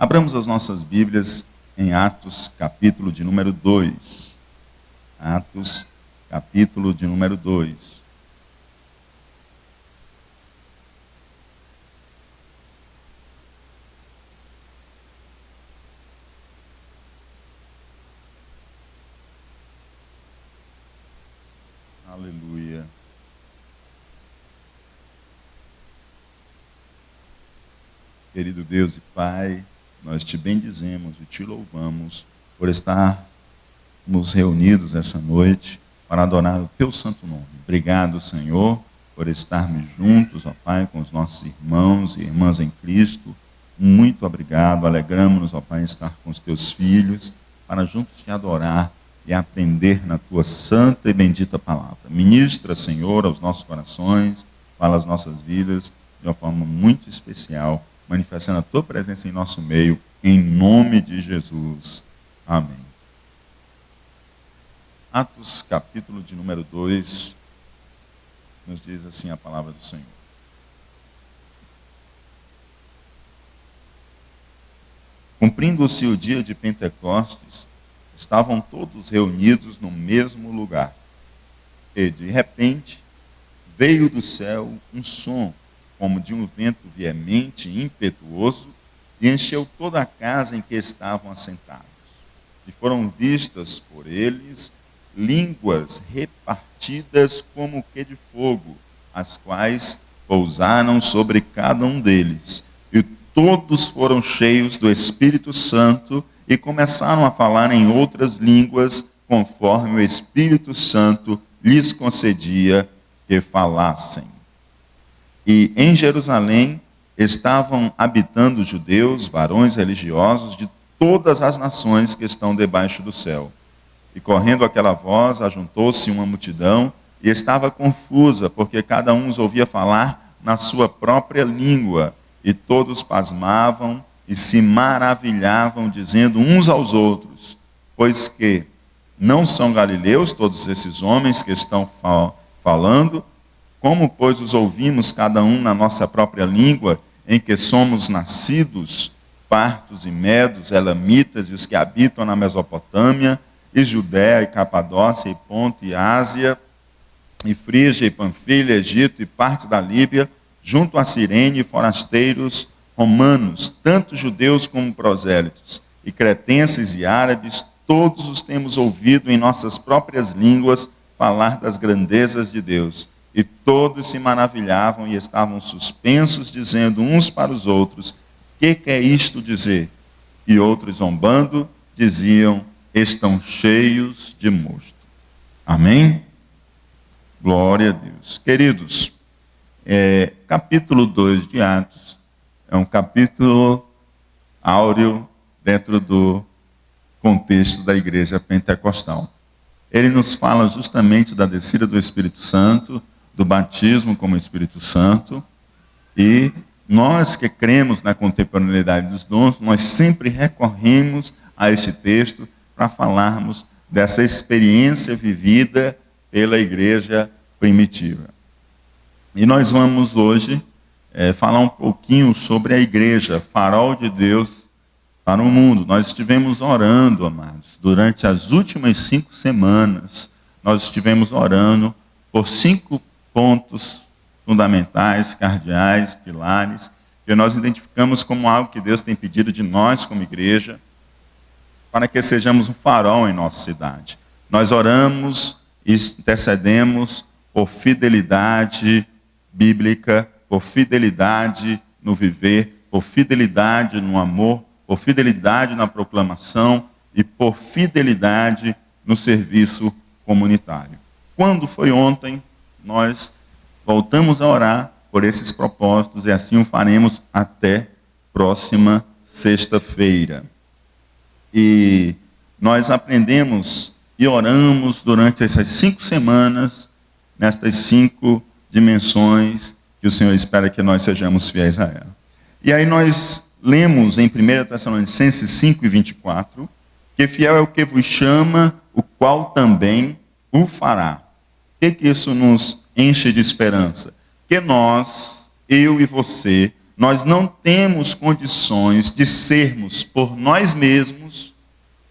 Abramos as nossas Bíblias em Atos, capítulo de número 2. Atos, capítulo de número 2. Aleluia. Querido Deus e Pai, nós te bendizemos e te louvamos por estarmos reunidos essa noite para adorar o teu santo nome. Obrigado, Senhor, por estarmos juntos, ó Pai, com os nossos irmãos e irmãs em Cristo. Muito obrigado. Alegramos-nos, ó Pai, em estar com os teus filhos para juntos te adorar e aprender na tua santa e bendita palavra. Ministra, Senhor, aos nossos corações, fala às nossas vidas de uma forma muito especial, manifestando a tua presença em nosso meio, em nome de Jesus. Amém. Atos, capítulo de número 2, nos diz assim a palavra do Senhor. Cumprindo-se o dia de Pentecostes, estavam todos reunidos no mesmo lugar. E, de repente, veio do céu um som, como de um vento veemente e impetuoso, e encheu toda a casa em que estavam assentados. E foram vistas por eles línguas repartidas como que de fogo, as quais pousaram sobre cada um deles. E todos foram cheios do Espírito Santo e começaram a falar em outras línguas, conforme o Espírito Santo lhes concedia que falassem. E em Jerusalém estavam habitando judeus, varões religiosos de todas as nações que estão debaixo do céu. E correndo aquela voz, ajuntou-se uma multidão e estava confusa, porque cada um os ouvia falar na sua própria língua. E todos pasmavam e se maravilhavam, dizendo uns aos outros: pois que não são galileus todos esses homens que estão falando? Como, pois, os ouvimos cada um na nossa própria língua, em que somos nascidos, partos e medos, elamitas, e os que habitam na Mesopotâmia, e Judéia, e Capadócia, e Ponto, e Ásia, e Frígia, e Panfilha, Egito, e parte da Líbia, junto a Cirene, e forasteiros romanos, tanto judeus como prosélitos, e cretenses e árabes, todos os temos ouvido em nossas próprias línguas falar das grandezas de Deus. E todos se maravilhavam e estavam suspensos, dizendo uns para os outros: que é isto dizer? E outros, zombando, diziam: estão cheios de mosto. Amém? Glória a Deus. Queridos, capítulo 2 de Atos é um capítulo áureo dentro do contexto da igreja pentecostal. Ele nos fala justamente da descida do Espírito Santo, do batismo como Espírito Santo, e nós que cremos na contemporaneidade dos dons, nós sempre recorremos a este texto para falarmos dessa experiência vivida pela igreja primitiva. E nós vamos hoje falar um pouquinho sobre a igreja, farol de Deus para o mundo. Nós estivemos orando, amados, durante as últimas 5 semanas, nós estivemos orando por 5 pontos fundamentais, cardeais, pilares, que nós identificamos como algo que Deus tem pedido de nós como igreja, para que sejamos um farol em nossa cidade. Nós oramos e intercedemos por fidelidade bíblica, por fidelidade no viver, por fidelidade no amor, por fidelidade na proclamação e por fidelidade no serviço comunitário. Quando foi ontem, nós voltamos a orar por esses propósitos e assim o faremos até próxima sexta-feira. E nós aprendemos e oramos durante essas 5 semanas, nestas 5 dimensões que o Senhor espera que nós sejamos fiéis a ela. E aí nós lemos em 1 Tessalonicenses 5:24, que fiel é o que vos chama, o qual também o fará. O que isso nos enche de esperança? Que nós, eu e você, nós não temos condições de sermos por nós mesmos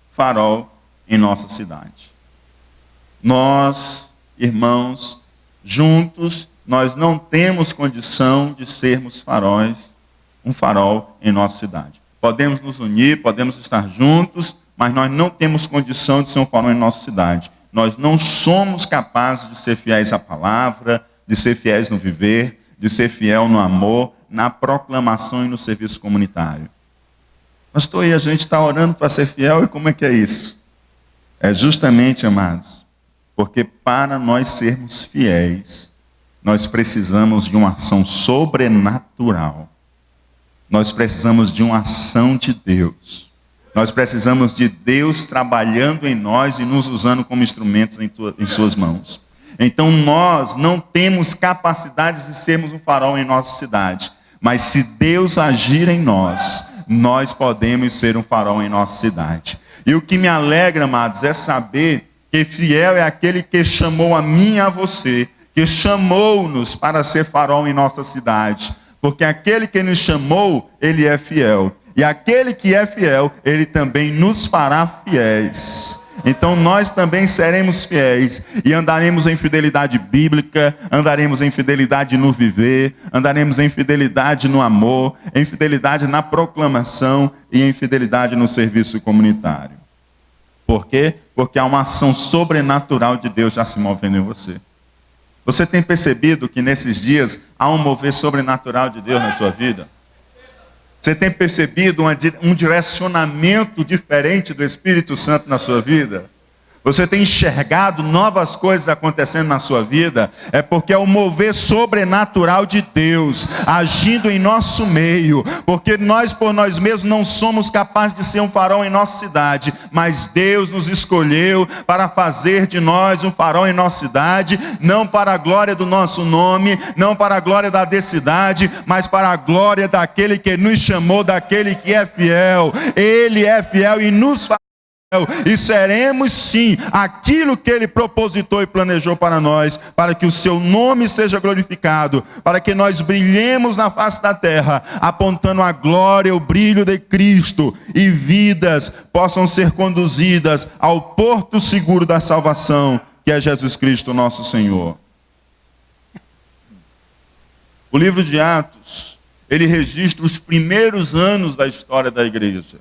farol em nossa cidade. Nós, irmãos, juntos, nós não temos condição de sermos faróis, um farol em nossa cidade. Podemos nos unir, podemos estar juntos, mas nós não temos condição de ser um farol em nossa cidade. Nós não somos capazes de ser fiéis à palavra, de ser fiéis no viver, de ser fiel no amor, na proclamação e no serviço comunitário. Pastor, e a gente está orando para ser fiel, e como é que é isso? É justamente, amados, porque para nós sermos fiéis, nós precisamos de uma ação sobrenatural. Nós precisamos de uma ação de Deus. Nós precisamos de Deus trabalhando em nós e nos usando como instrumentos em suas mãos. Então nós não temos capacidade de sermos um farol em nossa cidade. Mas se Deus agir em nós, nós podemos ser um farol em nossa cidade. E o que me alegra, amados, é saber que fiel é aquele que chamou a mim e a você, que chamou-nos para ser farol em nossa cidade. Porque aquele que nos chamou, ele é fiel. E aquele que é fiel, ele também nos fará fiéis. Então nós também seremos fiéis e andaremos em fidelidade bíblica, andaremos em fidelidade no viver, andaremos em fidelidade no amor, em fidelidade na proclamação e em fidelidade no serviço comunitário. Por quê? Porque há uma ação sobrenatural de Deus já se movendo em você. Você tem percebido que nesses dias há um mover sobrenatural de Deus na sua vida? Você tem percebido um direcionamento diferente do Espírito Santo na sua vida? Você tem enxergado novas coisas acontecendo na sua vida? É porque é o mover sobrenatural de Deus agindo em nosso meio. Porque nós por nós mesmos não somos capazes de ser um farol em nossa cidade. Mas Deus nos escolheu para fazer de nós um farol em nossa cidade. Não para a glória do nosso nome, não para a glória da cidade, mas para a glória daquele que nos chamou, daquele que é fiel. Ele é fiel e nos faz e seremos sim aquilo que Ele propositou e planejou para nós, para que o seu nome seja glorificado, para que nós brilhemos na face da terra, apontando a glória, o brilho de Cristo, e vidas possam ser conduzidas ao porto seguro da salvação, que é Jesus Cristo nosso Senhor. O livro de Atos, ele registra os primeiros anos da história da igreja.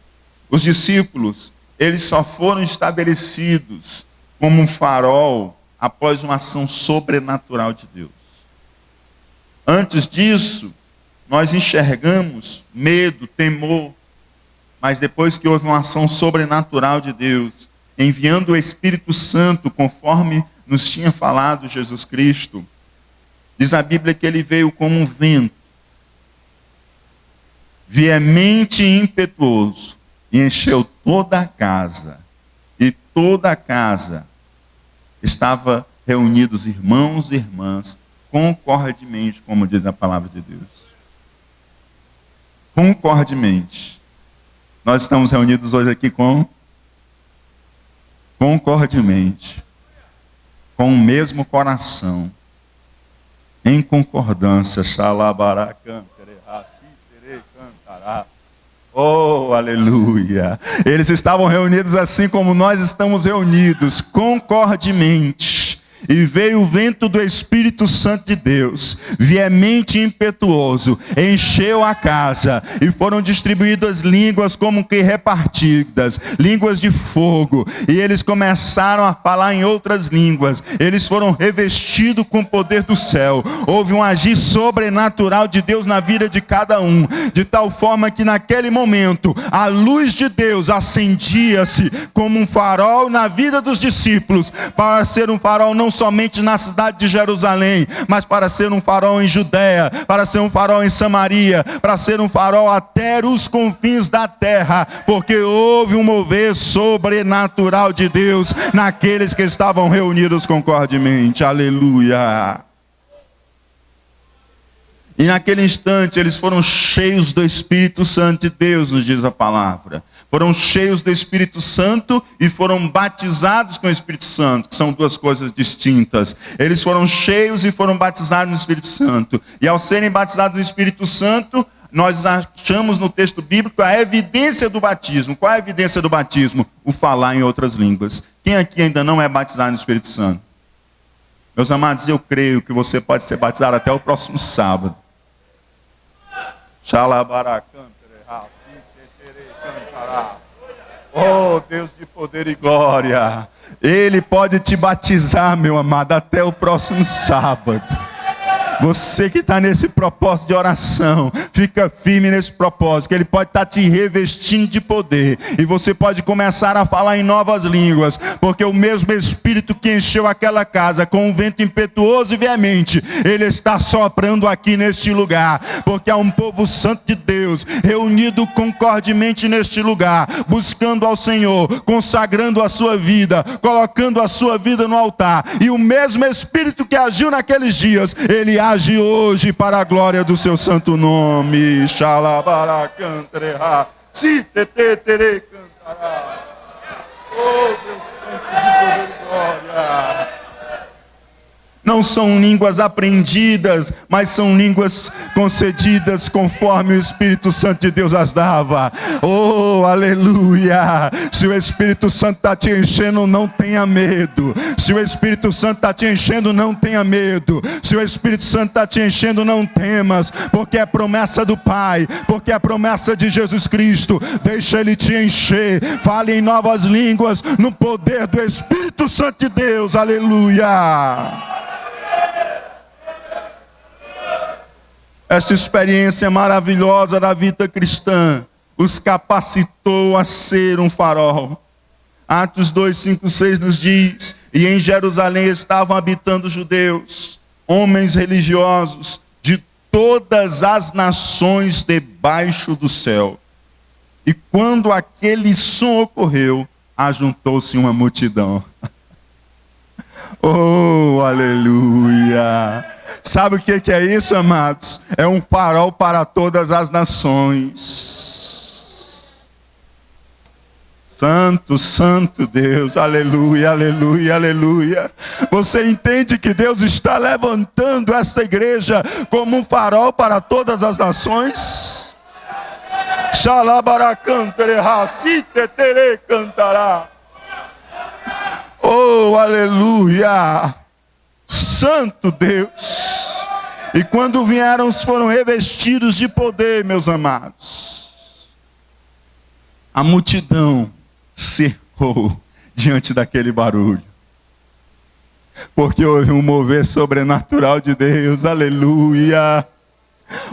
Os discípulos, eles só foram estabelecidos como um farol após uma ação sobrenatural de Deus. Antes disso, nós enxergamos medo, temor, mas depois que houve uma ação sobrenatural de Deus, enviando o Espírito Santo, conforme nos tinha falado Jesus Cristo, diz a Bíblia que ele veio como um vento, veemente e impetuoso, e encheu toda a casa. E toda a casa estava reunidos irmãos e irmãs, concordemente, como diz a palavra de Deus. Concordemente. Nós estamos reunidos hoje aqui concordemente, com o mesmo coração, em concordância. Oh, aleluia! Eles estavam reunidos assim como nós estamos reunidos, concordemente. E veio o vento do Espírito Santo de Deus, veemente e impetuoso, encheu a casa, e foram distribuídas línguas como que repartidas, línguas de fogo, e eles começaram a falar em outras línguas, eles foram revestidos com o poder do céu, houve um agir sobrenatural de Deus na vida de cada um, de tal forma que naquele momento, a luz de Deus acendia-se como um farol na vida dos discípulos, para ser um farol não somente na cidade de Jerusalém, mas para ser um farol em Judeia, para ser um farol em Samaria, para ser um farol até os confins da terra, porque houve um mover sobrenatural de Deus naqueles que estavam reunidos concordemente. Aleluia! E naquele instante eles foram cheios do Espírito Santo de Deus, nos diz a palavra. Foram cheios do Espírito Santo e foram batizados com o Espírito Santo, que são duas coisas distintas. Eles foram cheios e foram batizados no Espírito Santo. E ao serem batizados no Espírito Santo, nós achamos no texto bíblico a evidência do batismo. Qual é a evidência do batismo? O falar em outras línguas. Quem aqui ainda não é batizado no Espírito Santo? Meus amados, eu creio que você pode ser batizado até o próximo sábado. Oh, Deus de poder e glória. Ele pode te batizar, meu amado, até o próximo sábado. Você que está nesse propósito de oração, fica firme nesse propósito, que Ele pode estar te revestindo de poder, e você pode começar a falar em novas línguas, porque o mesmo Espírito que encheu aquela casa com um vento impetuoso e veemente, Ele está soprando aqui neste lugar, porque há um povo santo de Deus, reunido concordemente neste lugar, buscando ao Senhor, consagrando a sua vida, colocando a sua vida no altar, e o mesmo Espírito que agiu naqueles dias, Ele age hoje para a glória do seu santo nome. Xalabaracantereha, si tetetere cantará. Oh, Deus santo de poder e glória. Não são línguas aprendidas, mas são línguas concedidas conforme o Espírito Santo de Deus as dava. Oh, aleluia! Se o Espírito Santo está te enchendo, não tenha medo. Se o Espírito Santo está te enchendo, não tenha medo. Se o Espírito Santo está te enchendo, não temas, porque é promessa do Pai, porque é promessa de Jesus Cristo. Deixa Ele te encher. Fale em novas línguas, no poder do Espírito Santo de Deus. Aleluia! Esta experiência maravilhosa da vida cristã os capacitou a ser um farol. Atos 2, 5, 6 nos diz: e em Jerusalém estavam habitando judeus, homens religiosos de todas as nações debaixo do céu. E quando aquele som ocorreu, ajuntou-se uma multidão. Oh, aleluia! Sabe o que é isso, amados? É um farol para todas as nações. Santo, santo Deus, aleluia, aleluia, aleluia. Você entende que Deus está levantando esta igreja como um farol para todas as nações? Xalabaracantereha, si tetere cantará. Oh, aleluia! Santo Deus! E quando vieram, foram revestidos de poder, meus amados. A multidão cercou diante daquele barulho. Porque houve um mover sobrenatural de Deus, aleluia!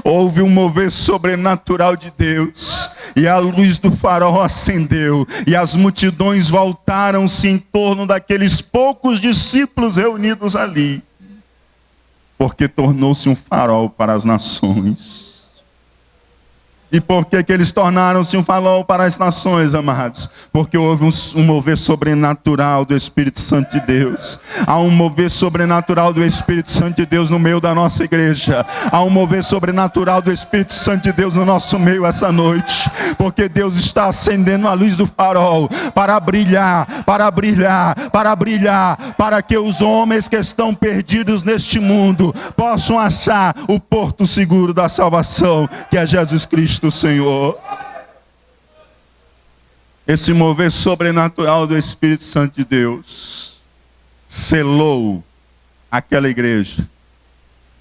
Houve um mover sobrenatural de Deus, e a luz do farol acendeu, e as multidões voltaram-se em torno daqueles poucos discípulos reunidos ali, porque tornou-se um farol para as nações. E por que eles tornaram-se um farol para as nações, amados? Porque houve um mover sobrenatural do Espírito Santo de Deus. Há um mover sobrenatural do Espírito Santo de Deus no meio da nossa igreja. Há um mover sobrenatural do Espírito Santo de Deus no nosso meio essa noite. Porque Deus está acendendo a luz do farol para brilhar, para brilhar, para brilhar, para que os homens que estão perdidos neste mundo possam achar o porto seguro da salvação, que é Jesus Cristo, Senhor. Esse mover sobrenatural do Espírito Santo de Deus selou aquela igreja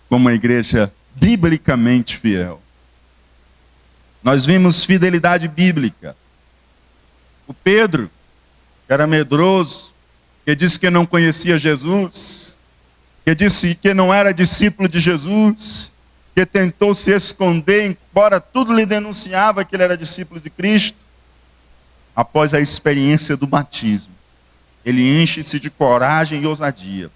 como uma igreja biblicamente fiel. Nós vimos fidelidade bíblica. O Pedro, que era medroso, que disse que não conhecia Jesus, que disse que não era discípulo de Jesus, que tentou se esconder, embora tudo lhe denunciava que ele era discípulo de Cristo. Após a experiência do batismo, ele enche-se de coragem e ousadia.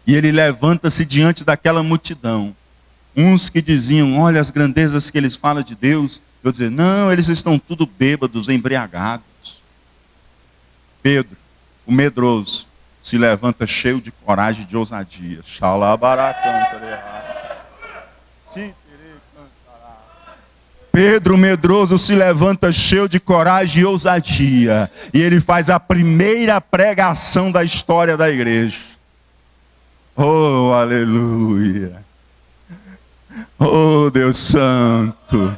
E ele levanta-se diante daquela multidão. Uns que diziam: olha as grandezas que eles falam de Deus. Eu dizia: não, eles estão tudo bêbados, embriagados. Pedro, o medroso, se levanta cheio de coragem e de ousadia. Pedro, medroso, se levanta cheio de coragem e ousadia. E ele faz a primeira pregação da história da igreja. Oh, aleluia! Oh, Deus Santo.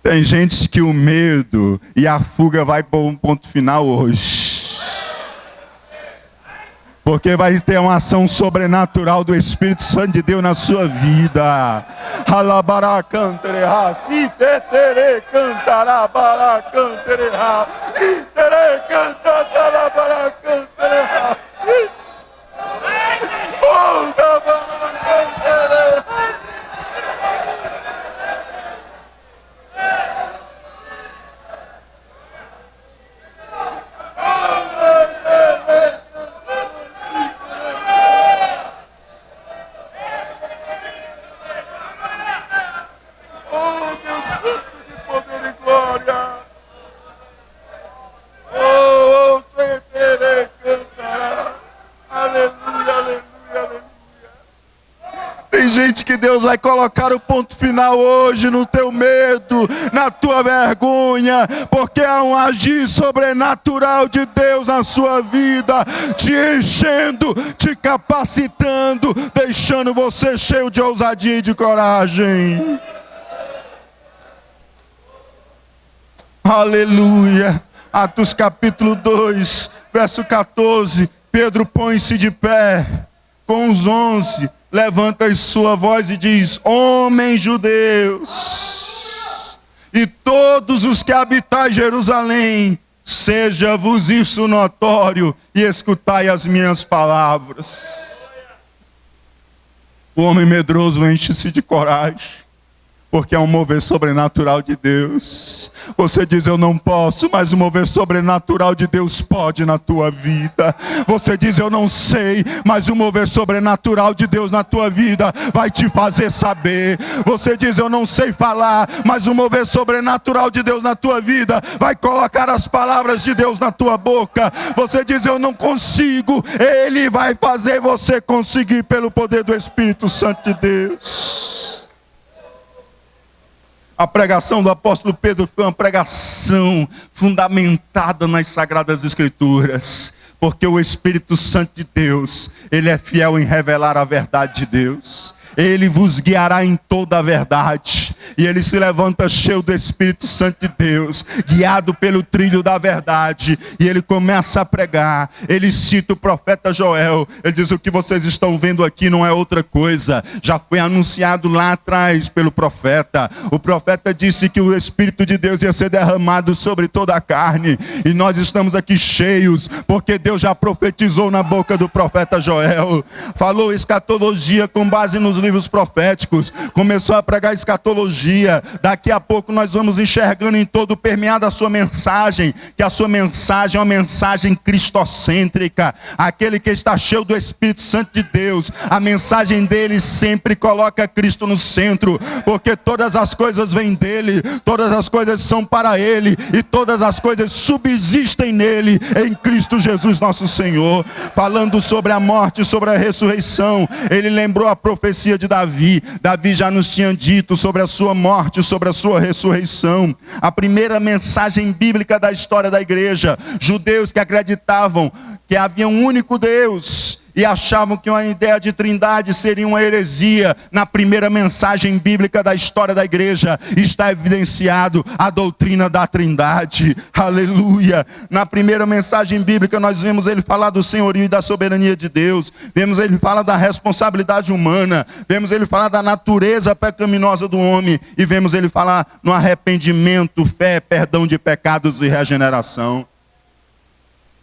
Tem gente que o medo e a fuga vai para um ponto final hoje. Porque vai ter uma ação sobrenatural do Espírito Santo de Deus na sua vida. Alabaracantereha, si tetere cantarabarancantereha, itere cantarabarancantereha. Oh, dabaracantereha. Tem gente que Deus vai colocar o ponto final hoje no teu medo, na tua vergonha, porque há um agir sobrenatural de Deus na sua vida, te enchendo, te capacitando, deixando você cheio de ousadia e de coragem. Aleluia. Atos capítulo 2, verso 14. Pedro põe-se de pé com os 11, levanta sua voz e diz: homens judeus, e todos os que habitais Jerusalém, seja-vos isso notório, e escutai as minhas palavras. O homem medroso enche-se de coragem, porque é um mover sobrenatural de Deus. Você diz: eu não posso, mas o mover sobrenatural de Deus pode na tua vida. Você diz: eu não sei, mas o mover sobrenatural de Deus na tua vida vai te fazer saber. Você diz: eu não sei falar, mas o mover sobrenatural de Deus na tua vida vai colocar as palavras de Deus na tua boca. Você diz: eu não consigo, Ele vai fazer você conseguir pelo poder do Espírito Santo de Deus. A pregação do apóstolo Pedro foi uma pregação fundamentada nas Sagradas Escrituras, porque o Espírito Santo de Deus, Ele é fiel em revelar a verdade de Deus. Ele vos guiará em toda a verdade. E ele se levanta cheio do Espírito Santo de Deus, guiado pelo trilho da verdade. E ele começa a pregar. Ele cita o profeta Joel. Ele diz: o que vocês estão vendo aqui não é outra coisa. Já foi anunciado lá atrás pelo profeta. O profeta disse que o Espírito de Deus ia ser derramado sobre toda a carne. E nós estamos aqui cheios, porque Deus já profetizou na boca do profeta Joel. Falou escatologia com base nos livros proféticos, começou a pregar escatologia. Daqui a pouco nós vamos enxergando em todo permeado a sua mensagem, que a sua mensagem é uma mensagem cristocêntrica. Aquele que está cheio do Espírito Santo de Deus, a mensagem dele sempre coloca Cristo no centro, porque todas as coisas vêm dele, todas as coisas são para ele, e todas as coisas subsistem nele, em Cristo Jesus nosso Senhor. Falando sobre a morte, sobre a ressurreição, ele lembrou a profecia de Davi. Davi já nos tinha dito sobre a sua morte, sobre a sua ressurreição. A primeira mensagem bíblica da história da igreja. Judeus que acreditavam que havia um único Deus e achavam que uma ideia de trindade seria uma heresia. Na primeira mensagem bíblica da história da igreja está evidenciado a doutrina da trindade. Aleluia. Na primeira mensagem bíblica nós vemos ele falar do senhorio e da soberania de Deus, vemos ele falar da responsabilidade humana, vemos ele falar da natureza pecaminosa do homem, e vemos ele falar no arrependimento, fé, perdão de pecados e regeneração.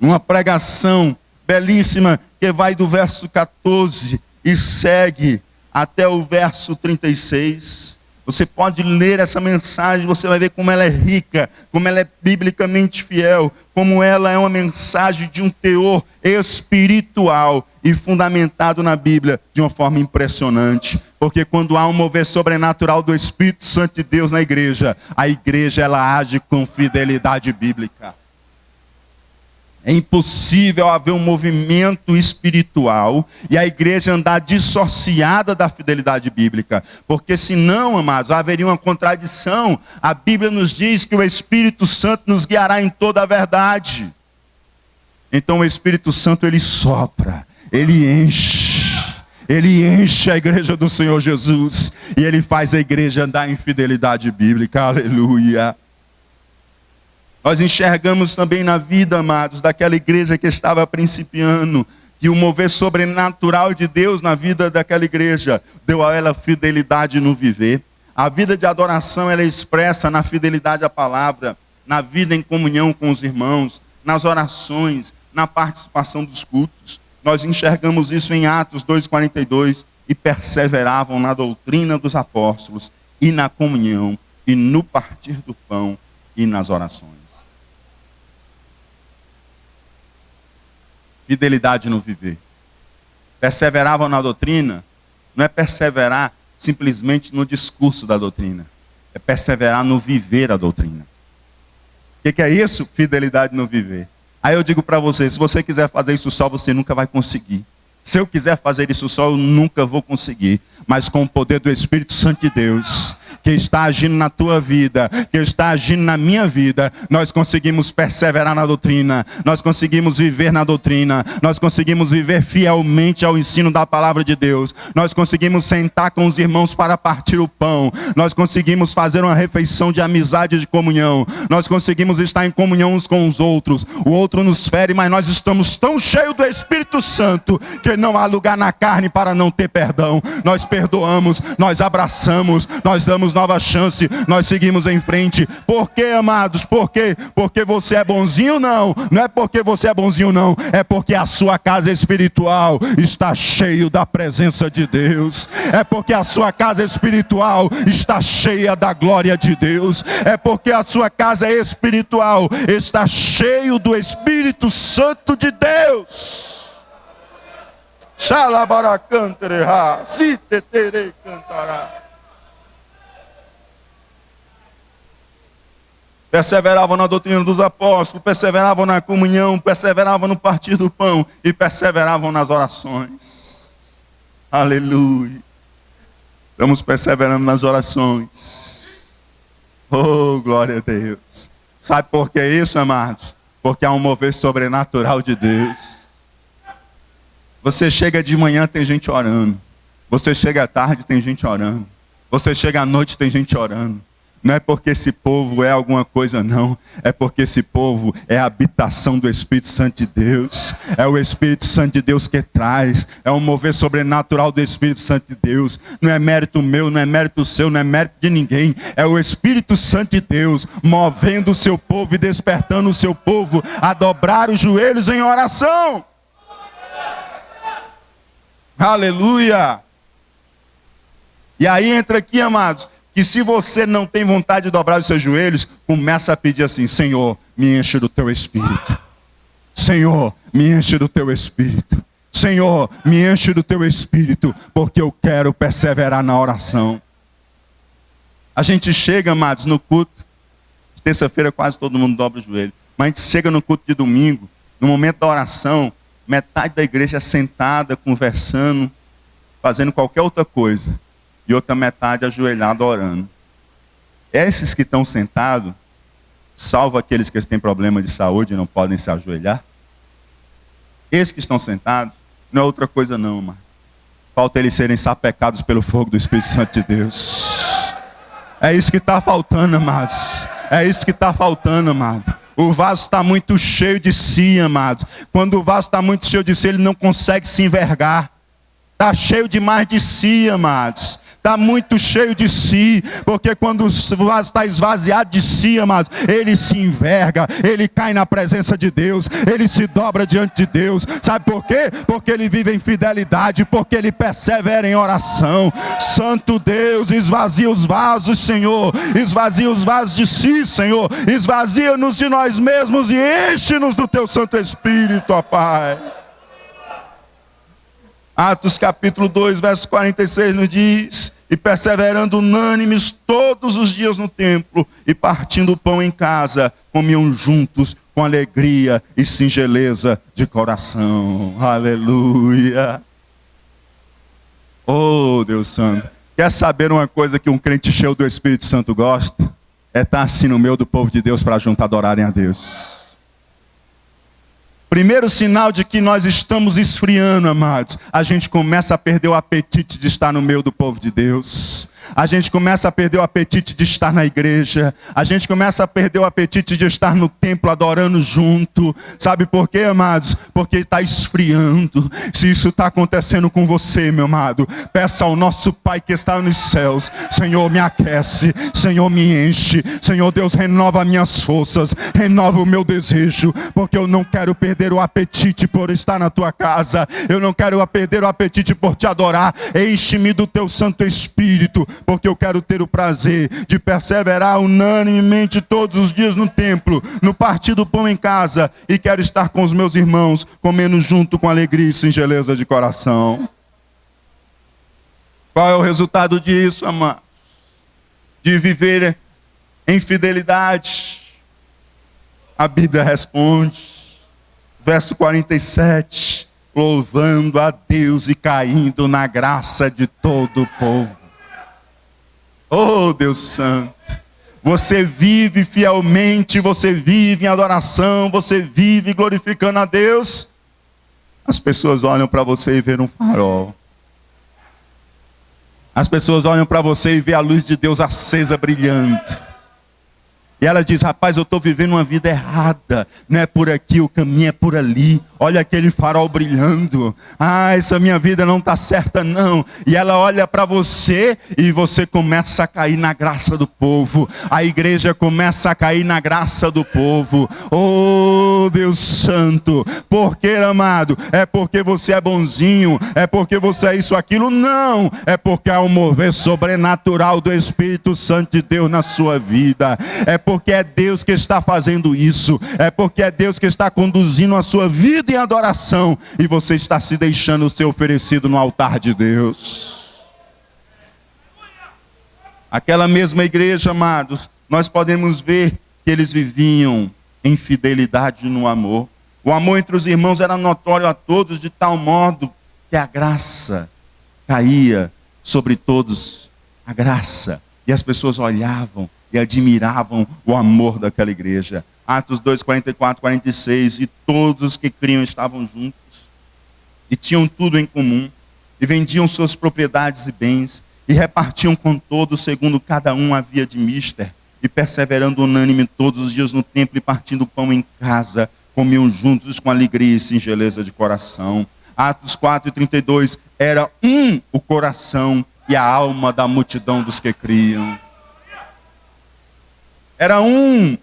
Uma pregação belíssima que vai do verso 14 e segue até o verso 36. Você pode ler essa mensagem, você vai ver como ela é rica, como ela é biblicamente fiel, como ela é uma mensagem de um teor espiritual e fundamentado na Bíblia de uma forma impressionante. Porque quando há um mover sobrenatural do Espírito Santo de Deus na igreja, a igreja ela age com fidelidade bíblica. É impossível haver um movimento espiritual e a igreja andar dissociada da fidelidade bíblica. Porque senão, amados, haveria uma contradição. A Bíblia nos diz que o Espírito Santo nos guiará em toda a verdade. Então o Espírito Santo, ele sopra, ele enche, Ele enche a igreja do Senhor Jesus. E Ele faz a igreja andar em fidelidade bíblica. Aleluia. Nós enxergamos também na vida, amados, daquela igreja que estava principiando, que o mover sobrenatural de Deus na vida daquela igreja deu a ela fidelidade no viver. A vida de adoração ela é expressa na fidelidade à palavra, na vida em comunhão com os irmãos, nas orações, na participação dos cultos. Nós enxergamos isso em Atos 2,42, e perseveravam na doutrina dos apóstolos, e na comunhão, e no partir do pão, e nas orações. Fidelidade no viver. Perseveravam na doutrina, não é perseverar simplesmente no discurso da doutrina, é perseverar no viver a doutrina. O que é isso? Fidelidade no viver. Aí eu digo para você, se você quiser fazer isso só, você nunca vai conseguir. Se eu quiser fazer isso só, eu nunca vou conseguir. Mas com o poder do Espírito Santo de Deus, que está agindo na tua vida, que está agindo na minha vida, nós conseguimos perseverar na doutrina, nós conseguimos viver na doutrina, nós conseguimos viver fielmente ao ensino da palavra de Deus, nós conseguimos sentar com os irmãos para partir o pão, nós conseguimos fazer uma refeição de amizade e de comunhão, nós conseguimos estar em comunhão uns com os outros. O outro nos fere, mas nós estamos tão cheios do Espírito Santo que não há lugar na carne para não ter perdão. Nós perdoamos, nós abraçamos, nós damos nova chance, nós seguimos em frente. Por quê, amados? Por quê? Porque você é bonzinho? Não. Não é porque você é bonzinho, não. É porque a sua casa espiritual está cheia da presença de Deus. É porque a sua casa espiritual está cheia da glória de Deus. É porque a sua casa espiritual está cheia do Espírito Santo de Deus. Xalabaracantereha, citetere cantará. Perseveravam na doutrina dos apóstolos, perseveravam na comunhão, perseveravam no partir do pão e perseveravam nas orações. Aleluia. Estamos perseverando nas orações. Oh, glória a Deus. Sabe por que isso, amados? Porque há um mover sobrenatural de Deus. Você chega de manhã, tem gente orando. Você chega à tarde, tem gente orando. Você chega à noite, tem gente orando. Não é porque esse povo é alguma coisa, não. É porque esse povo é a habitação do Espírito Santo de Deus. É o Espírito Santo de Deus que traz. É um mover sobrenatural do Espírito Santo de Deus. Não é mérito meu, não é mérito seu, não é mérito de ninguém. É o Espírito Santo de Deus movendo o seu povo e despertando o seu povo a dobrar os joelhos em oração. Aleluia! E aí entra aqui, amados, que se você não tem vontade de dobrar os seus joelhos, começa a pedir assim: Senhor, me enche do teu Espírito. Senhor, me enche do teu Espírito. Senhor, me enche do teu Espírito, porque eu quero perseverar na oração. A gente chega, amados, no culto, terça-feira quase todo mundo dobra o joelho, mas a gente chega no culto de domingo, no momento da oração, metade da igreja sentada, conversando, fazendo qualquer outra coisa. E outra metade ajoelhada orando. Esses que estão sentados, salvo aqueles que têm problema de saúde e não podem se ajoelhar. Esses que estão sentados, não é outra coisa não, mano. Falta eles serem sapecados pelo fogo do Espírito Santo de Deus. É isso que está faltando, amados. É isso que está faltando, amado. O vaso está muito cheio de si, amados. Quando o vaso está muito cheio de si, ele não consegue se envergar. Está cheio demais de si, amados. Está muito cheio de si, porque quando o vaso está esvaziado de si, amados, ele se enverga, ele cai na presença de Deus, ele se dobra diante de Deus. Sabe por quê? Porque ele vive em fidelidade, porque ele persevera em oração. Santo Deus, esvazia os vasos, Senhor, esvazia os vasos de si, Senhor, esvazia-nos de nós mesmos e enche-nos do teu Santo Espírito, ó Pai. Atos capítulo 2, verso 46 nos diz: e perseverando unânimes todos os dias no templo, e partindo o pão em casa, comiam juntos com alegria e singeleza de coração. Aleluia. Oh, Deus Santo. Quer saber uma coisa que um crente cheio do Espírito Santo gosta? É estar assim no meio do povo de Deus para juntar adorarem a Deus. Primeiro sinal de que nós estamos esfriando, amados, a gente começa a perder o apetite de estar no meio do povo de Deus. A gente começa a perder o apetite de estar na igreja. A gente começa a perder o apetite de estar no templo adorando junto. Sabe por quê, amados? Porque está esfriando. Se isso está acontecendo com você, meu amado, peça ao nosso Pai que está nos céus: Senhor, me aquece, Senhor, me enche, Senhor Deus, renova minhas forças, renova o meu desejo, porque eu não quero perder o apetite por estar na tua casa. Eu não quero perder o apetite por te adorar. Enche-me do teu Santo Espírito, porque eu quero ter o prazer de perseverar unanimemente todos os dias no templo, no partir do pão em casa, e quero estar com os meus irmãos, comendo junto com alegria e singeleza de coração. Qual é o resultado disso, amados? De viver em fidelidade. A Bíblia responde, verso 47, louvando a Deus e caindo na graça de todo o povo. Oh, Deus Santo, você vive fielmente, você vive em adoração, você vive glorificando a Deus. As pessoas olham para você e veem um farol. As pessoas olham para você e veem a luz de Deus acesa, brilhando. E ela diz: rapaz, eu estou vivendo uma vida errada. Não é por aqui, o caminho é por ali. Olha aquele farol brilhando. Ah, essa minha vida não está certa não. E ela olha para você e você começa a cair na graça do povo. A igreja começa a cair na graça do povo. Oh, Deus Santo. Por que, amado? É porque você é bonzinho? É porque você é isso, aquilo? Não. É porque há um mover sobrenatural do Espírito Santo de Deus na sua vida. É porque é Deus que está fazendo isso. É porque é Deus que está conduzindo a sua vida em adoração. E você está se deixando ser oferecido no altar de Deus. Aquela mesma igreja, amados, nós podemos ver que eles viviam em fidelidade no amor. O amor entre os irmãos era notório a todos, de tal modo que a graça caía sobre todos. A graça. E as pessoas olhavam e admiravam o amor daquela igreja. Atos 2, 44, 46. E todos que criam estavam juntos. E tinham tudo em comum. E vendiam suas propriedades e bens. E repartiam com todos, segundo cada um havia de mister. E perseverando unânime todos os dias no templo e partindo pão em casa, comiam juntos com alegria e singeleza de coração. Atos 4, 32. Era um o coração e a alma da multidão dos que criam. Era um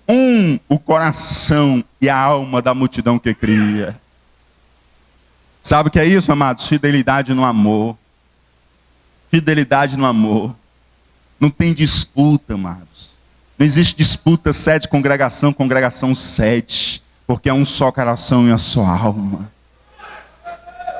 o coração e a alma da multidão que cria. Sabe o que é isso, amados? Fidelidade no amor. Fidelidade no amor. Não tem disputa, amados. Não existe disputa, sede, congregação, congregação, sede. Porque é um só coração e uma só alma.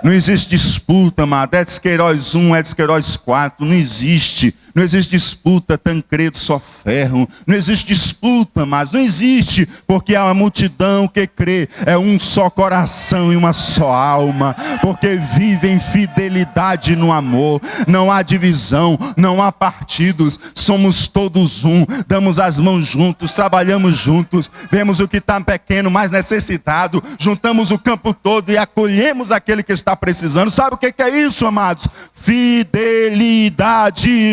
Não existe disputa, amado. Edson Queiroz 1, Edson Queiroz 4. Não existe. Não existe disputa, Tancredo só ferro. Não existe disputa, mas não existe. Porque a multidão que crê é um só coração e uma só alma. Porque vive em fidelidade no amor. Não há divisão, não há partidos. Somos todos um. Damos as mãos juntos, trabalhamos juntos. Vemos o que está pequeno, mais necessitado. Juntamos o campo todo e acolhemos aquele que está precisando. Sabe o que é isso, amados? Fidelidade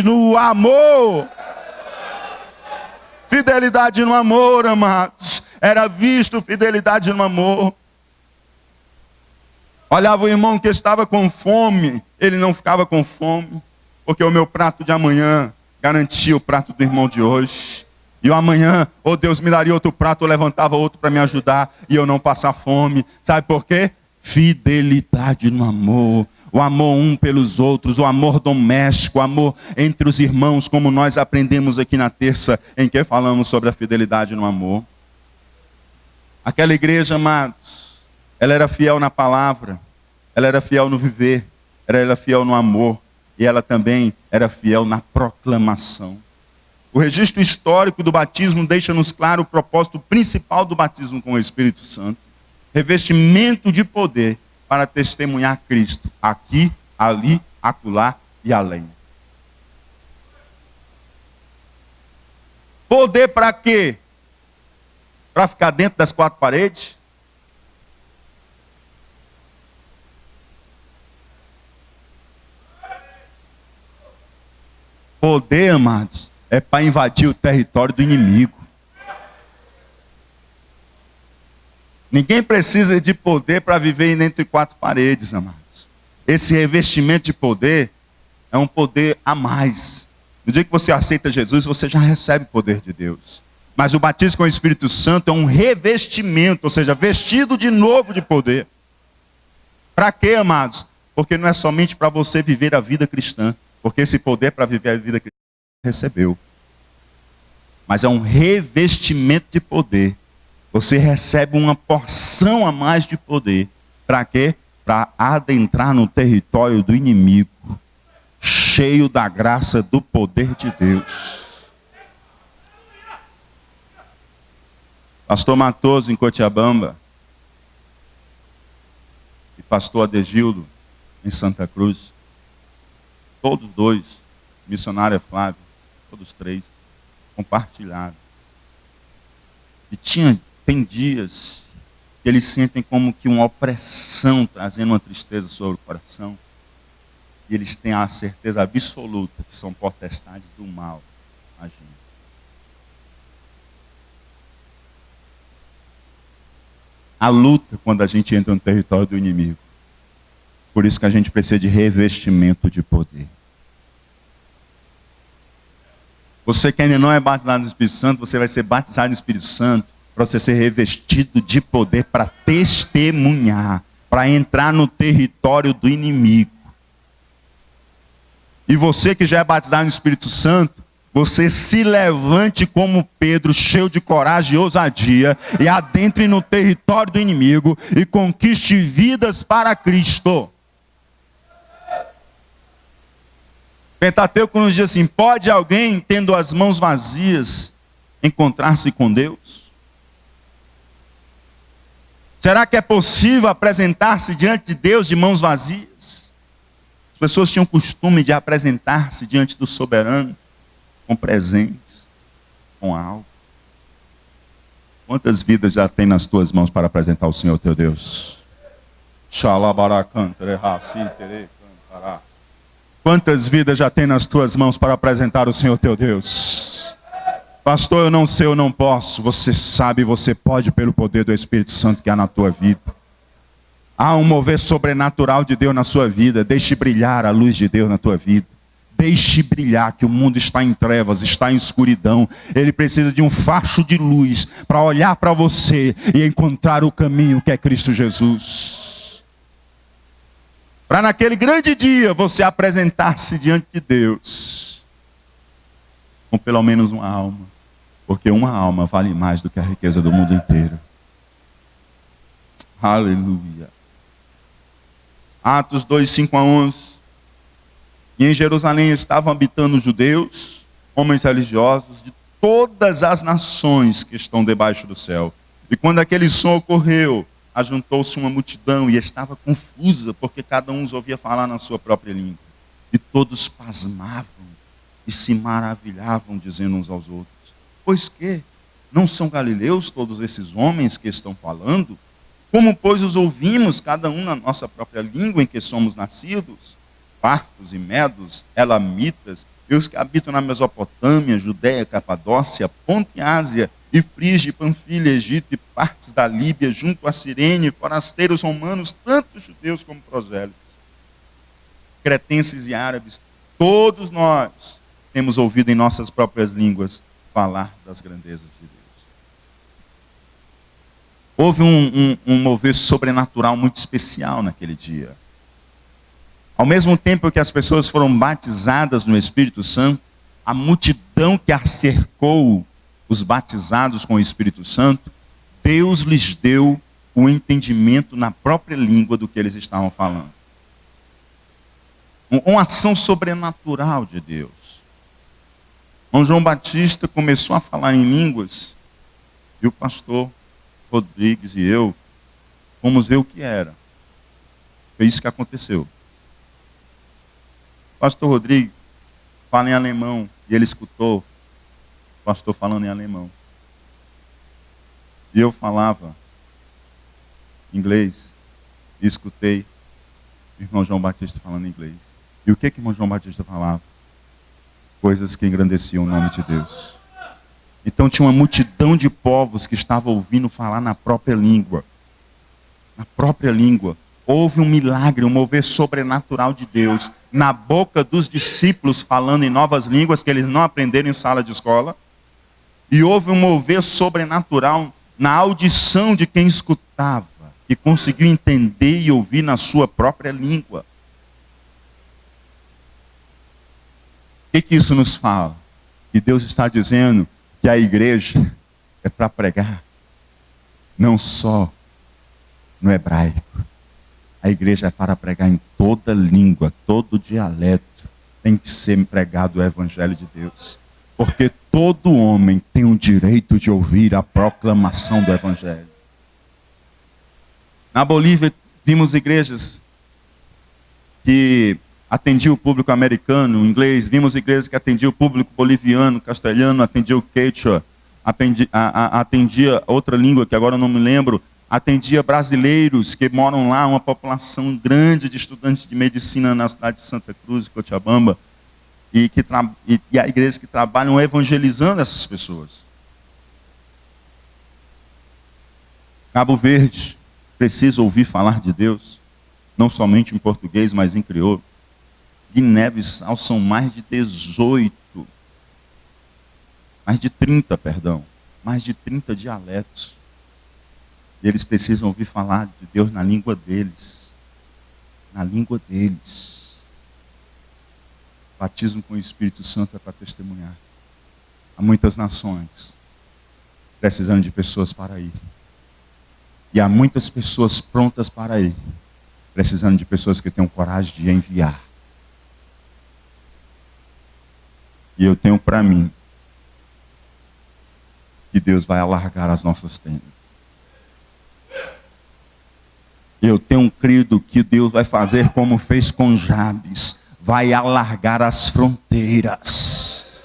no amor. Fidelidade no amor, amados. Era visto fidelidade no amor. Olhava o irmão que estava com fome, ele não ficava com fome, porque o meu prato de amanhã garantia o prato do irmão de hoje. E o amanhã, ou Deus me daria outro prato, eu levantava outro para me ajudar e eu não passar fome. Sabe por quê? Fidelidade no amor. O amor um pelos outros, o amor doméstico, o amor entre os irmãos, como nós aprendemos aqui na terça, em que falamos sobre a fidelidade no amor. Aquela igreja, amados, ela era fiel na palavra, ela era fiel no viver, ela era fiel no amor, e ela também era fiel na proclamação. O registro histórico do batismo deixa-nos claro o propósito principal do batismo com o Espírito Santo. Revestimento de poder para testemunhar Cristo aqui, ali, acolá e além. Poder para quê? Para ficar dentro das quatro paredes? Poder, amados, é para invadir o território do inimigo. Ninguém precisa de poder para viver entre quatro paredes, amados. Esse revestimento de poder é um poder a mais. No dia que você aceita Jesus, você já recebe o poder de Deus. Mas o batismo com o Espírito Santo é um revestimento, ou seja, vestido de novo de poder. Para quê, amados? Porque não é somente para você viver a vida cristã, porque esse poder para viver a vida cristã recebeu. Mas é um revestimento de poder. Você recebe uma porção a mais de poder. Para quê? Para adentrar no território do inimigo, cheio da graça do poder de Deus. Pastor Matoso em Cochabamba e pastor Adegildo em Santa Cruz, todos dois, missionária Flávia, todos três, compartilharam. E tem dias que eles sentem como que uma opressão trazendo uma tristeza sobre o coração. E eles têm a certeza absoluta que são potestades do mal agindo. A luta quando a gente entra no território do inimigo. Por isso que a gente precisa de revestimento de poder. Você que ainda não é batizado no Espírito Santo, você vai ser batizado no Espírito Santo para você ser revestido de poder para testemunhar, para entrar no território do inimigo. E você que já é batizado no Espírito Santo, você se levante como Pedro, cheio de coragem e ousadia, e adentre no território do inimigo e conquiste vidas para Cristo. Pentateuco nos diz assim: pode alguém, tendo as mãos vazias, encontrar-se com Deus? Será que é possível apresentar-se diante de Deus de mãos vazias? As pessoas tinham o costume de apresentar-se diante do soberano com presentes, com algo. Quantas vidas já tem nas tuas mãos para apresentar ao Senhor teu Deus? Quantas vidas já tem nas tuas mãos para apresentar ao Senhor teu Deus? Pastor, eu não sei, eu não posso. Você sabe, você pode pelo poder do Espírito Santo que há na tua vida. Há um mover sobrenatural de Deus na sua vida. Deixe brilhar a luz de Deus na tua vida. Deixe brilhar, que o mundo está em trevas, está em escuridão. Ele precisa de um facho de luz para olhar para você e encontrar o caminho que é Cristo Jesus. Para naquele grande dia você apresentar-se diante de Deus com pelo menos uma alma. Porque uma alma vale mais do que a riqueza do mundo inteiro. Aleluia. Atos 2, 5 a 11. E em Jerusalém estavam habitando judeus, homens religiosos de todas as nações que estão debaixo do céu. E quando aquele som ocorreu, ajuntou-se uma multidão e estava confusa, porque cada um os ouvia falar na sua própria língua. E todos pasmavam e se maravilhavam, dizendo uns aos outros: pois que? Não são galileus todos esses homens que estão falando? Como, pois, os ouvimos, cada um na nossa própria língua em que somos nascidos? Partos e medos, elamitas, e os que habitam na Mesopotâmia, Judéia, Capadócia, Ponto e Ásia, e Frígia, Panfilha, Egito e partes da Líbia, junto a Cirene, forasteiros romanos, tanto judeus como prosélitos, cretenses e árabes, todos nós temos ouvido em nossas próprias línguas falar das grandezas de Deus. Houve um mover sobrenatural muito especial naquele dia. Ao mesmo tempo que as pessoas foram batizadas no Espírito Santo, a multidão que acercou os batizados com o Espírito Santo, Deus lhes deu o entendimento na própria língua do que eles estavam falando. Uma ação sobrenatural de Deus. Quando João Batista começou a falar em línguas, e o pastor Rodrigues e eu fomos ver o que era. Foi isso que aconteceu. O pastor Rodrigues fala em alemão e ele escutou o pastor falando em alemão. E eu falava inglês e escutei o irmão João Batista falando inglês. E o que o irmão João Batista falava? coisas que engrandeciam o nome de Deus. Então tinha uma multidão de povos que estavam ouvindo falar na própria língua. Na própria língua. Houve um milagre, um mover sobrenatural de Deus na boca dos discípulos falando em novas línguas que eles não aprenderam em sala de escola. E houve um mover sobrenatural na audição de quem escutava, que conseguiu entender e ouvir na sua própria língua. O que isso nos fala? Que Deus está dizendo que a igreja é para pregar, não só no hebraico. A igreja é para pregar em toda língua, todo dialeto. Tem que ser pregado o evangelho de Deus. Porque todo homem tem o direito de ouvir a proclamação do evangelho. Na Bolívia, vimos igrejas que atendiam o público americano, inglês. Vimos igrejas que atendiam o público boliviano, castelhano, atendia o quechua, atendia outra língua que agora eu não me lembro. Atendia brasileiros que moram lá, uma população grande de estudantes de medicina na cidade de Santa Cruz, Cochabamba, e a igreja que trabalham evangelizando essas pessoas. Cabo Verde precisa ouvir falar de Deus, não somente em português, mas em crioulo. Guiné-Bissau são mais de 30 dialetos. E eles precisam ouvir falar de Deus na língua deles. Na língua deles. O batismo com o Espírito Santo é para testemunhar. Há muitas nações precisando de pessoas para ir. E há muitas pessoas prontas para ir, precisando de pessoas que tenham coragem de enviar. E eu tenho para mim que Deus vai alargar as nossas tendas. Eu tenho crido que Deus vai fazer como fez com Jabes, vai alargar as fronteiras.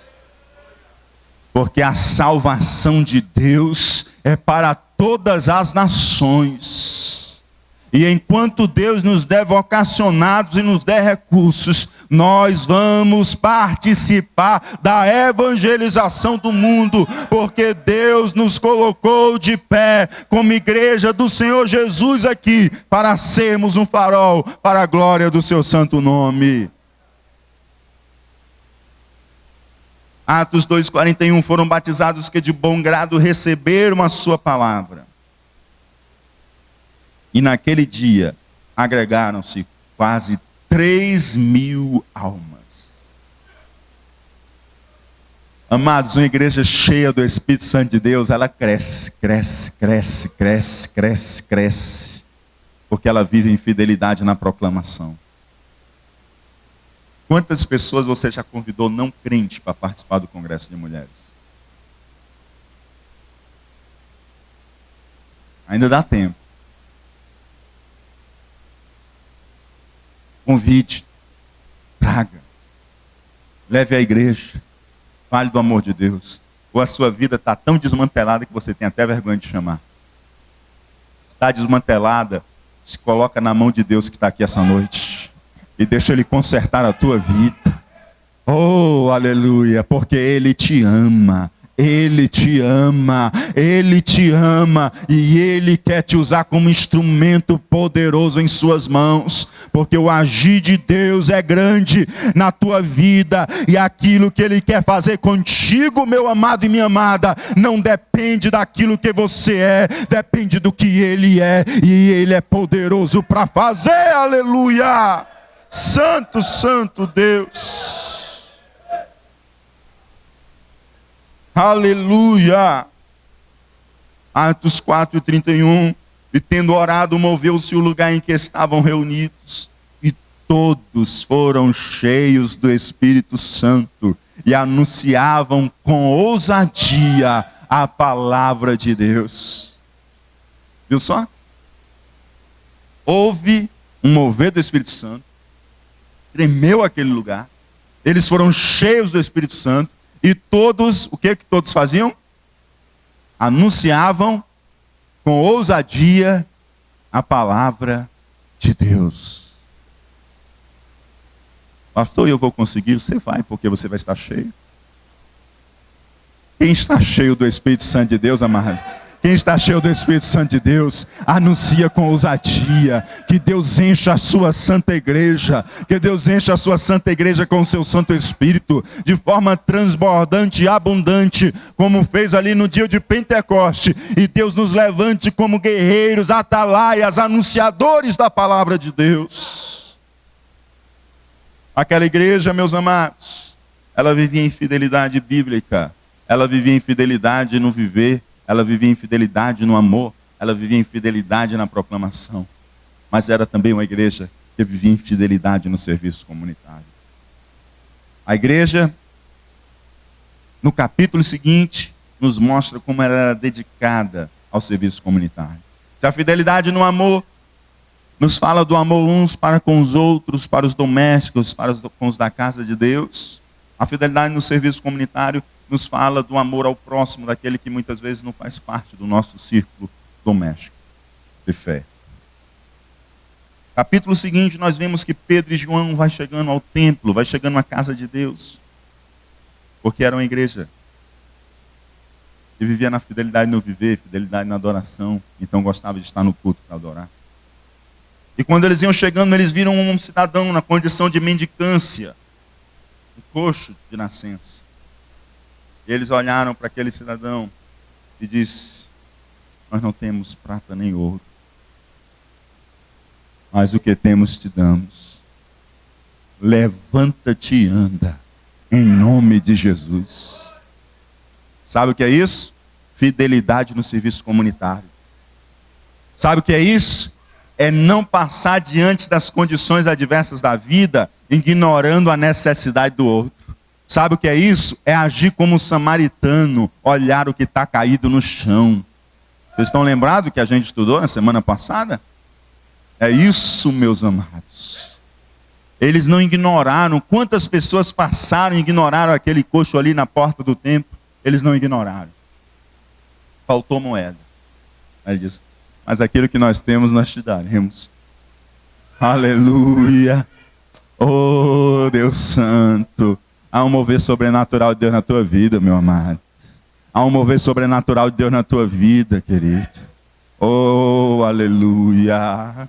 Porque a salvação de Deus é para todas as nações. E enquanto Deus nos der vocacionados e nos der recursos, nós vamos participar da evangelização do mundo, porque Deus nos colocou de pé como igreja do Senhor Jesus aqui, para sermos um farol para a glória do seu santo nome. Atos 2:41, foram batizados que de bom grado receberam a sua palavra. E naquele dia, agregaram-se quase 3.000 almas. Amados, uma igreja cheia do Espírito Santo de Deus, ela cresce, cresce, cresce, cresce, cresce, cresce. Porque ela vive em fidelidade na proclamação. Quantas pessoas você já convidou não crente para participar do Congresso de Mulheres? Ainda dá tempo. Convide, traga, leve à igreja, fale do amor de Deus. Ou a sua vida está tão desmantelada que você tem até vergonha de chamar. Está desmantelada, se coloca na mão de Deus que está aqui essa noite. E deixa Ele consertar a tua vida. Oh, aleluia, porque Ele te ama. Ele te ama, Ele te ama, e Ele quer te usar como instrumento poderoso em suas mãos, porque o agir de Deus é grande na tua vida, e aquilo que Ele quer fazer contigo, meu amado e minha amada, não depende daquilo que você é, depende do que Ele é, e Ele é poderoso para fazer, aleluia, santo, santo Deus. Aleluia. Atos 4:31. E tendo orado, moveu-se o lugar em que estavam reunidos. E todos foram cheios do Espírito Santo. E anunciavam com ousadia a palavra de Deus. Viu só? Houve um mover do Espírito Santo. Tremeu aquele lugar. Eles foram cheios do Espírito Santo. E todos, o que todos faziam? Anunciavam com ousadia a palavra de Deus. Pastor, eu vou conseguir? Você vai, porque você vai estar cheio. Quem está cheio do Espírito Santo de Deus, amado? Quem está cheio do Espírito Santo de Deus, anuncia com ousadia, que Deus encha a sua santa igreja, que Deus encha a sua santa igreja com o seu Santo Espírito, de forma transbordante e abundante, como fez ali no dia de Pentecoste, e Deus nos levante como guerreiros, atalaias, anunciadores da palavra de Deus. Aquela igreja, meus amados, ela vivia em fidelidade bíblica, ela vivia em fidelidade no viver, ela vivia em fidelidade no amor, ela vivia em fidelidade na proclamação. Mas era também uma igreja que vivia em fidelidade no serviço comunitário. A igreja, no capítulo seguinte, nos mostra como ela era dedicada ao serviço comunitário. Se a fidelidade no amor nos fala do amor uns para com os outros, para os domésticos, com os da casa de Deus, a fidelidade no serviço comunitário nos fala do amor ao próximo, daquele que muitas vezes não faz parte do nosso círculo doméstico de fé. Capítulo seguinte, nós vemos que Pedro e João vai chegando ao templo, vai chegando à casa de Deus, porque era uma igreja que vivia na fidelidade no viver, fidelidade na adoração, então gostava de estar no culto para adorar. E quando eles iam chegando, eles viram um cidadão na condição de mendicância, um coxo de nascença. Eles olharam para aquele cidadão e disse: nós não temos prata nem ouro, mas o que temos te damos. Levanta-te e anda, em nome de Jesus. Sabe o que é isso? Fidelidade no serviço comunitário. Sabe o que é isso? É não passar diante das condições adversas da vida, ignorando a necessidade do outro. Sabe o que é isso? É agir como um samaritano, olhar o que está caído no chão. Vocês estão lembrados que a gente estudou na semana passada? É isso, meus amados. Eles não ignoraram. Quantas pessoas passaram e ignoraram aquele coxo ali na porta do templo? Eles não ignoraram. Faltou moeda. Aí ele diz: mas aquilo que nós temos, nós te daremos. Aleluia. Oh, Deus Santo. Há um mover sobrenatural de Deus na tua vida, meu amado. Há um mover sobrenatural de Deus na tua vida, querido. Oh, aleluia.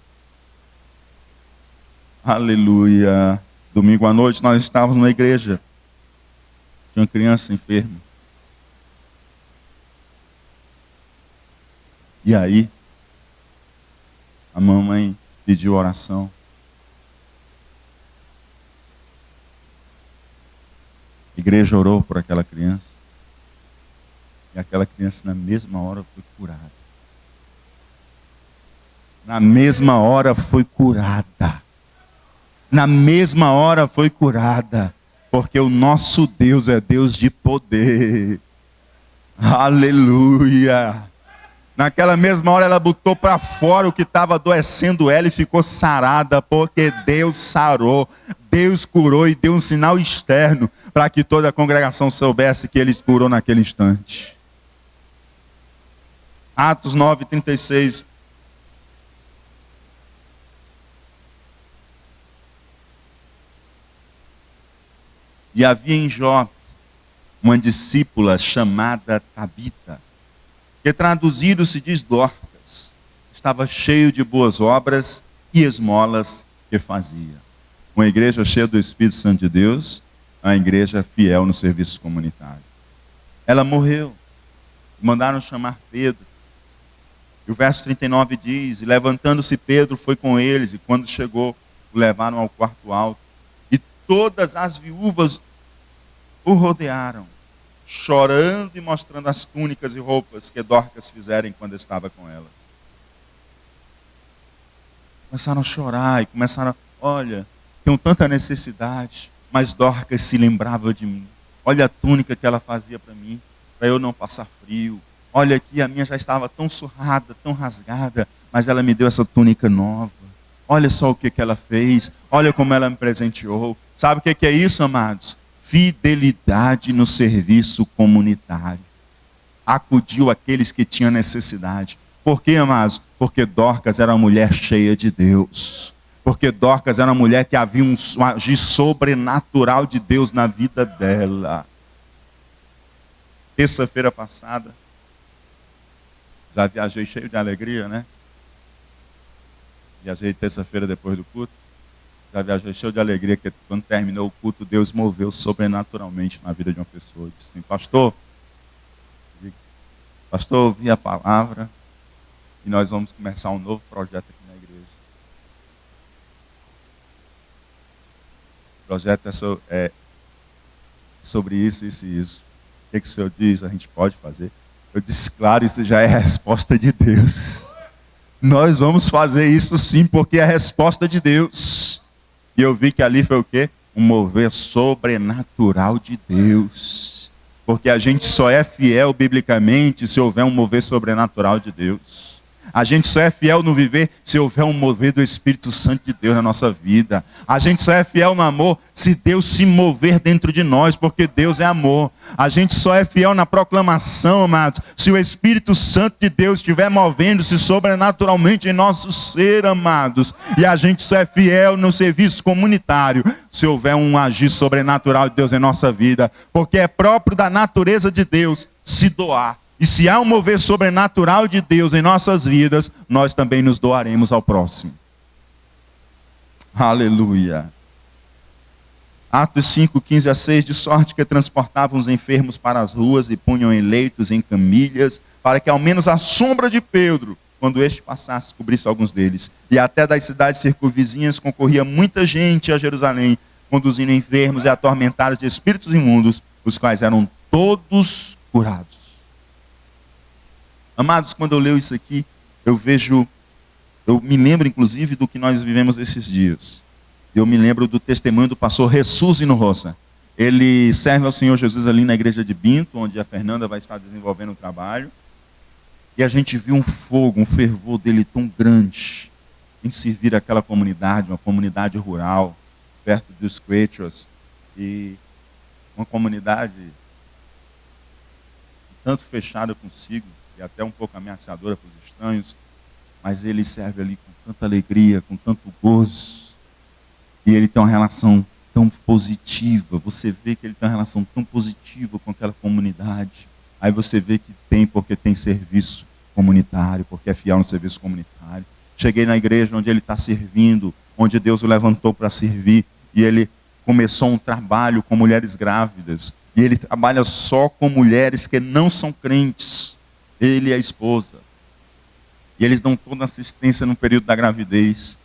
Aleluia. Domingo à noite nós estávamos na igreja. Tinha uma criança enferma. E aí, a mamãe pediu oração. A igreja orou por aquela criança. E aquela criança na mesma hora foi curada. Na mesma hora foi curada. Na mesma hora foi curada. Porque o nosso Deus é Deus de poder. Aleluia. Naquela mesma hora ela botou para fora o que estava adoecendo ela e ficou sarada, porque Deus sarou, Deus curou e deu um sinal externo para que toda a congregação soubesse que Ele curou naquele instante. Atos 9:36. E havia em Jope uma discípula chamada Tabita, que traduzido se diz Dorcas, estava cheio de boas obras e esmolas que fazia. Uma igreja cheia do Espírito Santo de Deus, uma igreja fiel no serviço comunitário. Ela morreu, mandaram chamar Pedro. E o verso 39 diz: e levantando-se Pedro foi com eles, e quando chegou, o levaram ao quarto alto. E todas as viúvas o rodearam, chorando e mostrando as túnicas e roupas que Dorcas fizeram quando estava com elas. Começaram a chorar e começaram: olha, tenho tanta necessidade, mas Dorcas se lembrava de mim. Olha a túnica que ela fazia para mim, para eu não passar frio. Olha aqui, a minha já estava tão surrada, tão rasgada, mas ela me deu essa túnica nova. Olha só o que ela fez, olha como ela me presenteou. Sabe o que é isso, amados? Fidelidade no serviço comunitário. Acudiu aqueles que tinham necessidade. Por quê, amados? Porque Dorcas era uma mulher cheia de Deus. Porque Dorcas era uma mulher que havia um agir sobrenatural de Deus na vida dela. Terça-feira passada, já viajei cheio de alegria, né? Viajei terça-feira depois do culto. Já viajei cheio de alegria, que quando terminou o culto, Deus moveu sobrenaturalmente na vida de uma pessoa. Eu disse assim, pastor, ouvi a palavra e nós vamos começar um novo projeto aqui na igreja. O projeto é sobre isso, isso e isso. O que o senhor diz? A gente pode fazer? Eu disse, claro, isso já é a resposta de Deus. Nós vamos fazer isso sim, porque é a resposta de Deus. E eu vi que ali foi o quê? Um mover sobrenatural de Deus. Porque a gente só é fiel biblicamente se houver um mover sobrenatural de Deus. A gente só é fiel no viver se houver um mover do Espírito Santo de Deus na nossa vida. A gente só é fiel no amor se Deus se mover dentro de nós, porque Deus é amor. A gente só é fiel na proclamação, amados, se o Espírito Santo de Deus estiver movendo-se sobrenaturalmente em nosso ser, amados. E a gente só é fiel no serviço comunitário se houver um agir sobrenatural de Deus em nossa vida, porque é próprio da natureza de Deus se doar. E se há um mover sobrenatural de Deus em nossas vidas, nós também nos doaremos ao próximo. Aleluia. Atos 5, 15 a 6, de sorte que transportavam os enfermos para as ruas e punham em leitos, em camilhas, para que ao menos a sombra de Pedro, quando este passasse, cobrisse alguns deles. E até das cidades circunvizinhas concorria muita gente a Jerusalém, conduzindo enfermos e atormentados de espíritos imundos, os quais eram todos curados. Amados, quando eu leio isso aqui, eu me lembro inclusive do que nós vivemos esses dias. Eu me lembro do testemunho do pastor Jesus Inorroça. Ele serve ao Senhor Jesus ali na igreja de Binto, onde a Fernanda vai estar desenvolvendo o trabalho. E a gente viu um fogo, um fervor dele tão grande em servir aquela comunidade, uma comunidade rural, perto dos Quechos. E uma comunidade tanto fechada consigo, e até um pouco ameaçadora para os estranhos, mas ele serve ali com tanta alegria, com tanto gozo, e ele tem uma relação tão positiva, você vê que ele tem uma relação tão positiva com aquela comunidade, aí você vê que tem, porque tem serviço comunitário, porque é fiel no serviço comunitário. Cheguei na igreja onde ele está servindo, onde Deus o levantou para servir, e ele começou um trabalho com mulheres grávidas, e ele trabalha só com mulheres que não são crentes, ele e a esposa. E eles dão toda assistência no período da gravidez.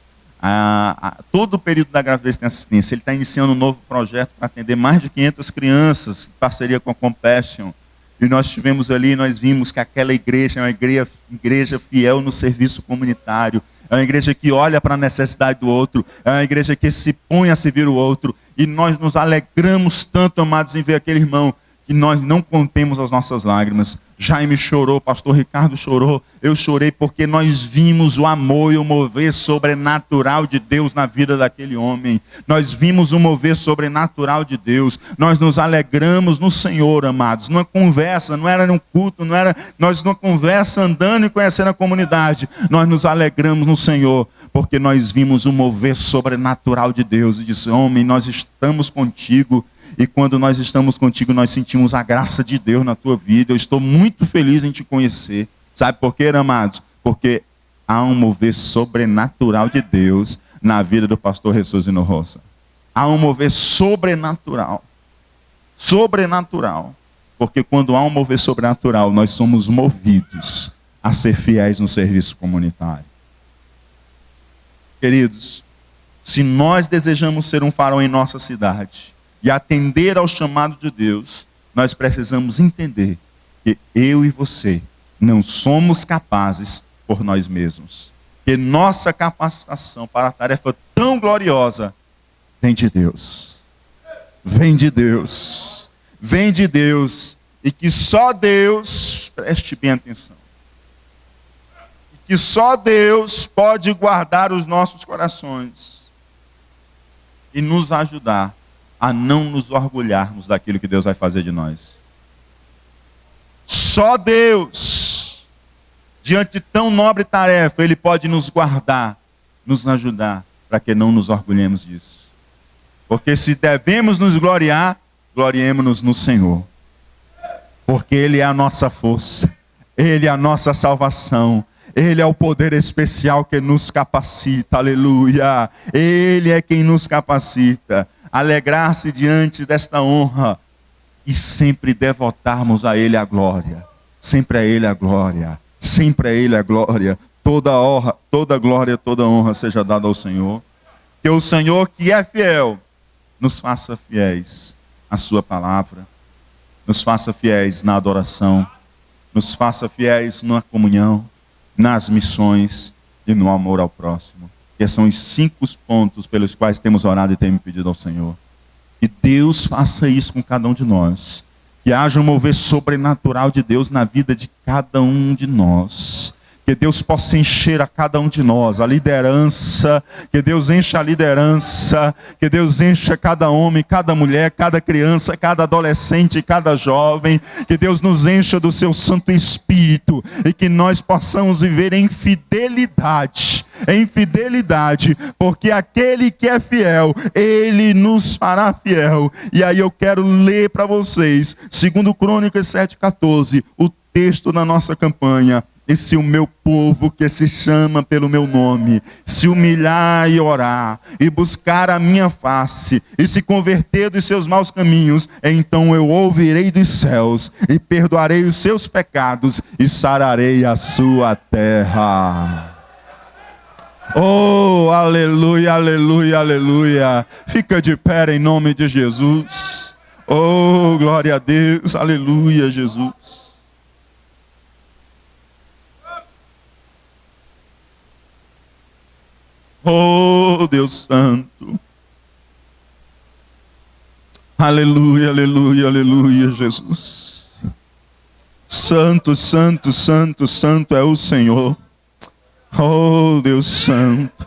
Todo o período da gravidez tem assistência. Ele está iniciando um novo projeto para atender mais de 500 crianças, em parceria com a Compassion. E nós estivemos ali, nós vimos que aquela igreja é uma igreja fiel no serviço comunitário. É uma igreja que olha para a necessidade do outro. É uma igreja que se põe a servir o outro. E nós nos alegramos tanto, amados, em ver aquele irmão, que nós não contemos as nossas lágrimas. Jaime chorou, pastor Ricardo chorou, eu chorei porque nós vimos o amor e o mover sobrenatural de Deus na vida daquele homem. Nós vimos o mover sobrenatural de Deus. Nós nos alegramos no Senhor, amados. Numa conversa, não era num culto, não era nós numa conversa andando e conhecendo a comunidade. Nós nos alegramos no Senhor, porque nós vimos o mover sobrenatural de Deus. E disse, homem, nós estamos contigo. E quando nós estamos contigo, nós sentimos a graça de Deus na tua vida. Eu estou muito feliz em te conhecer. Sabe por quê, amados? Porque há um mover sobrenatural de Deus na vida do pastor Jesus Inorroça. Há um mover sobrenatural. Sobrenatural. Porque quando há um mover sobrenatural, nós somos movidos a ser fiéis no serviço comunitário. Queridos, se nós desejamos ser um farol em nossa cidade, e atender ao chamado de Deus, nós precisamos entender que eu e você não somos capazes por nós mesmos. Que nossa capacitação para a tarefa tão gloriosa vem de Deus. Vem de Deus. Vem de Deus. E que só Deus, preste bem atenção, e que só Deus pode guardar os nossos corações e nos ajudar a não nos orgulharmos daquilo que Deus vai fazer de nós. Só Deus, diante de tão nobre tarefa, Ele pode nos guardar, nos ajudar para que não nos orgulhemos disso. Porque se devemos nos gloriar, gloriemos-nos no Senhor. Porque Ele é a nossa força, Ele é a nossa salvação, Ele é o poder especial que nos capacita, aleluia. Ele é quem nos capacita. Alegrar-se diante desta honra e sempre devotarmos a Ele a glória. Sempre a Ele a glória, sempre a Ele a glória. Toda honra, toda glória, toda honra seja dada ao Senhor. Que o Senhor, que é fiel, nos faça fiéis à sua palavra, nos faça fiéis na adoração, nos faça fiéis na comunhão, nas missões e no amor ao próximo. Que são os 5 pontos pelos quais temos orado e temos pedido ao Senhor. Que Deus faça isso com cada um de nós. Que haja um mover sobrenatural de Deus na vida de cada um de nós. Que Deus possa encher a cada um de nós, a liderança, que Deus encha a liderança, que Deus encha cada homem, cada mulher, cada criança, cada adolescente, cada jovem, que Deus nos encha do seu Santo Espírito e que nós possamos viver em fidelidade, porque aquele que é fiel, Ele nos fará fiel. E aí eu quero ler para vocês, 2 Crônicas 7,14, o texto da nossa campanha. E se o meu povo que se chama pelo meu nome, se humilhar e orar, e buscar a minha face, e se converter dos seus maus caminhos, então eu ouvirei dos céus, e perdoarei os seus pecados, e sararei a sua terra. Oh, aleluia, aleluia, aleluia. Fica de pé em nome de Jesus. Oh, glória a Deus, aleluia, Jesus. Oh, Deus Santo. Aleluia, aleluia, aleluia, Jesus. Santo, santo, santo, santo é o Senhor. Oh, Deus Santo.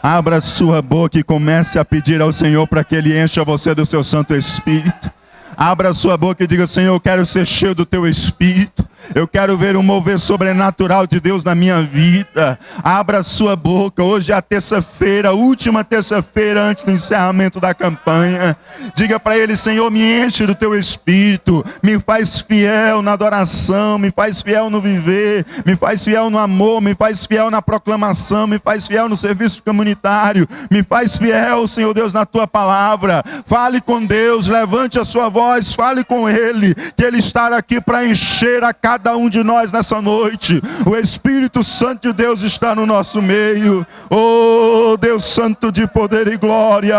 Abra sua boca e comece a pedir ao Senhor para que Ele encha você do seu Santo Espírito. Abra sua boca e diga: Senhor, eu quero ser cheio do teu Espírito. Eu quero ver um mover sobrenatural de Deus na minha vida. Abra sua boca. Hoje é a terça-feira, a última terça-feira antes do encerramento da campanha. Diga para Ele: Senhor, me enche do teu Espírito. Me faz fiel na adoração. Me faz fiel no viver. Me faz fiel no amor. Me faz fiel na proclamação. Me faz fiel no serviço comunitário. Me faz fiel, Senhor Deus, na tua palavra. Fale com Deus. Levante a sua voz. Fale com Ele. Que Ele está aqui para encher a cada um de nós nessa noite. O Espírito Santo de Deus está no nosso meio. Oh, Deus Santo de poder e glória.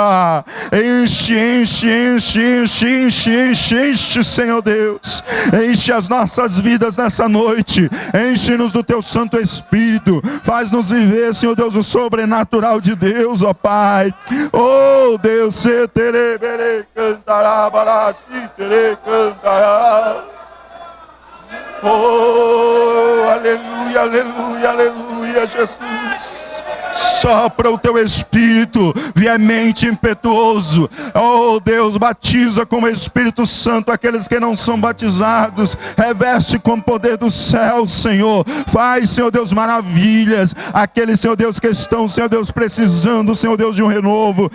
Enche, enche, enche, enche, enche, enche, enche, Senhor Deus. Enche as nossas vidas nessa noite. Enche-nos do teu Santo Espírito. Faz-nos viver, Senhor Deus, o sobrenatural de Deus, ó Pai. Oh, Deus, se tere, bere, cantará, bará, se tere, cantará. Oh, aleluia, aleluia, aleluia, Jesus. Sopra o teu Espírito, veemente, impetuoso. Oh Deus, batiza com o Espírito Santo aqueles que não são batizados. Reveste com o poder do céu, Senhor. Faz, Senhor Deus, maravilhas. Aqueles, Senhor Deus, que estão, Senhor Deus, precisando, Senhor Deus, de um renovo.